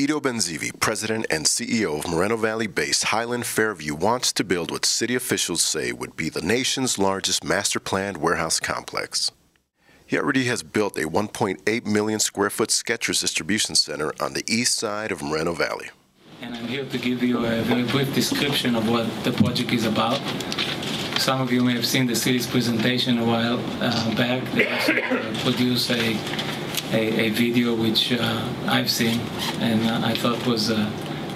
Iddo Benzeevi, President and CEO of Moreno Valley-based Highland Fairview, wants to build what city officials say would be the nation's largest master-planned warehouse complex. He already has built a 1.8 million square foot Skechers distribution center on the east side of Moreno Valley. And I'm here to give you a very brief description of what the project is about. Some of you may have seen the city's presentation a while back. They actually produced a video which I've seen and I thought was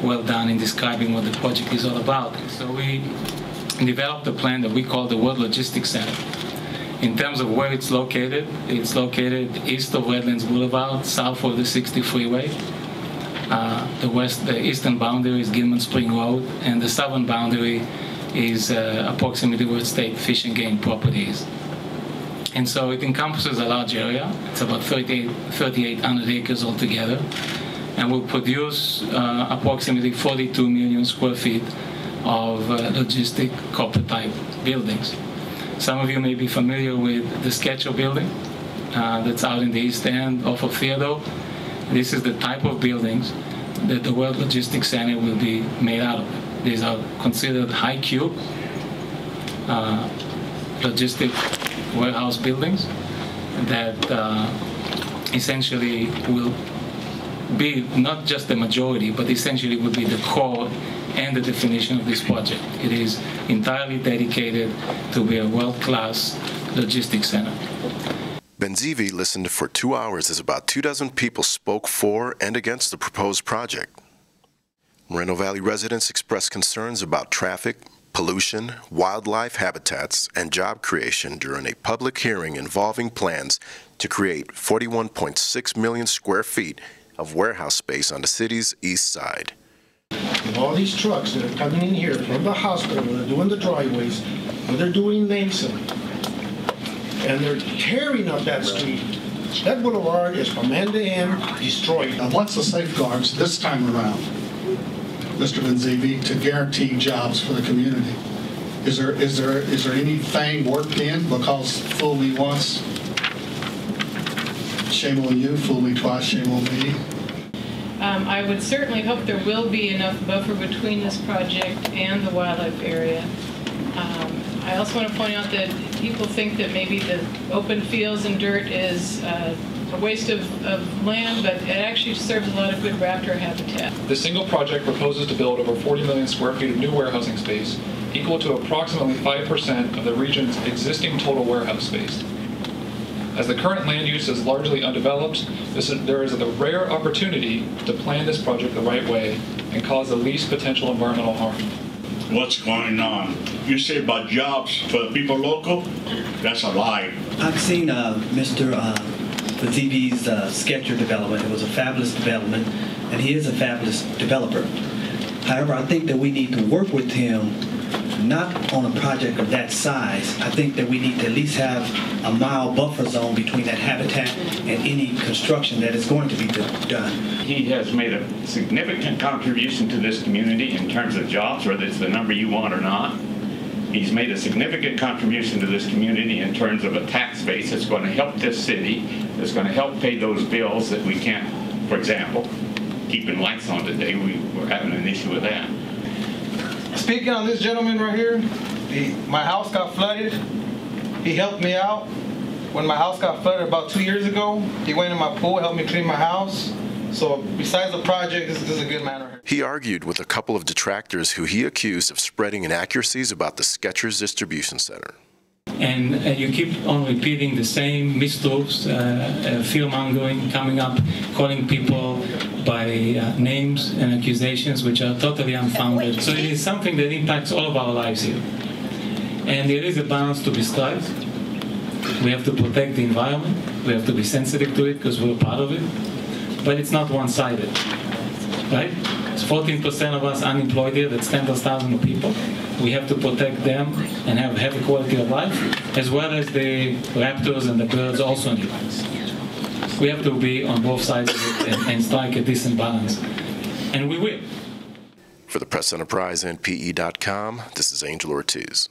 well done in describing what the project is all about. So we developed a plan that we call the World Logistics Center. In terms of where it's located east of Redlands Boulevard, south of the 60 freeway. The eastern boundary is Gilman Spring Road, and the southern boundary is approximately where State Fish and Game properties. And so it encompasses a large area. It's about 3,800 acres altogether, and will produce approximately 42 million square feet of logistic corporate type buildings. Some of you may be familiar with the Skechers building that's out in the East End off of Theodore. This is the type of buildings that the World Logistics Center will be made out of. These are considered high cube logistic warehouse buildings that essentially will be not just the majority, but essentially will be the core and the definition of this project. It is entirely dedicated to be a world-class logistics center. Benzeevi listened for 2 hours as about 24 people spoke for and against the proposed project. Moreno Valley residents expressed concerns about traffic, pollution, wildlife habitats, and job creation during a public hearing involving plans to create 41.6 million square feet of warehouse space on the city's east side. And all these trucks that are coming in here from the hospital, they're doing the driveways, and they're doing Mason, and they're tearing up that street. That boulevard is from end to end destroyed. Now, what's the safeguards this time around, Mr. Benzeevi, to guarantee jobs for the community? Is there anything worked in? Because fool me once, shame on you. Fool me twice, shame on me. I would certainly hope there will be enough buffer between this project and the wildlife area. I also want to point out that people think that maybe the open fields and dirt is a waste of land, but it actually serves a lot of good raptor habitat. The single project proposes to build over 40 million square feet of new warehousing space, equal to approximately 5% of the region's existing total warehouse space. As the current land use is largely undeveloped, there is a rare opportunity to plan this project the right way and cause the least potential environmental harm. What's going on? You say about jobs for the people local? That's a lie. I've seen Mr. Benzeevi's Skechers development. It was a fabulous development, and he is a fabulous developer. However, I think that we need to work with him not on a project of that size. I think that we need to at least have a mile buffer zone between that habitat and any construction that is going to be done. He has made a significant contribution to this community in terms of jobs, whether it's the number you want or not. He's made a significant contribution to this community in terms of a tax base that's going to help this city, that's going to help pay those bills that we can't, for example, keeping lights on today. We're having an issue with that. Speaking on this gentleman right here, my house got flooded. He helped me out. When my house got flooded about 2 years ago, he went in my pool, helped me clean my house. So besides the project, this is a good man right here. He argued with a couple of detractors who he accused of spreading inaccuracies about the Skechers distribution center. And you keep on repeating the same mistruths, fear-mongering, coming up, calling people by names and accusations which are totally unfounded. So it is something that impacts all of our lives here. And there is a balance to be struck. We have to protect the environment. We have to be sensitive to it because we're part of it. But it's not one-sided, right? It's 14% of us unemployed here. That's tens of thousands of people. We have to protect them and have a quality of life, as well as the raptors and the birds also need us. We have to be on both sides of it and strike a decent balance. And we will. For the Press Enterprise and PE.com, this is Angel Ortiz.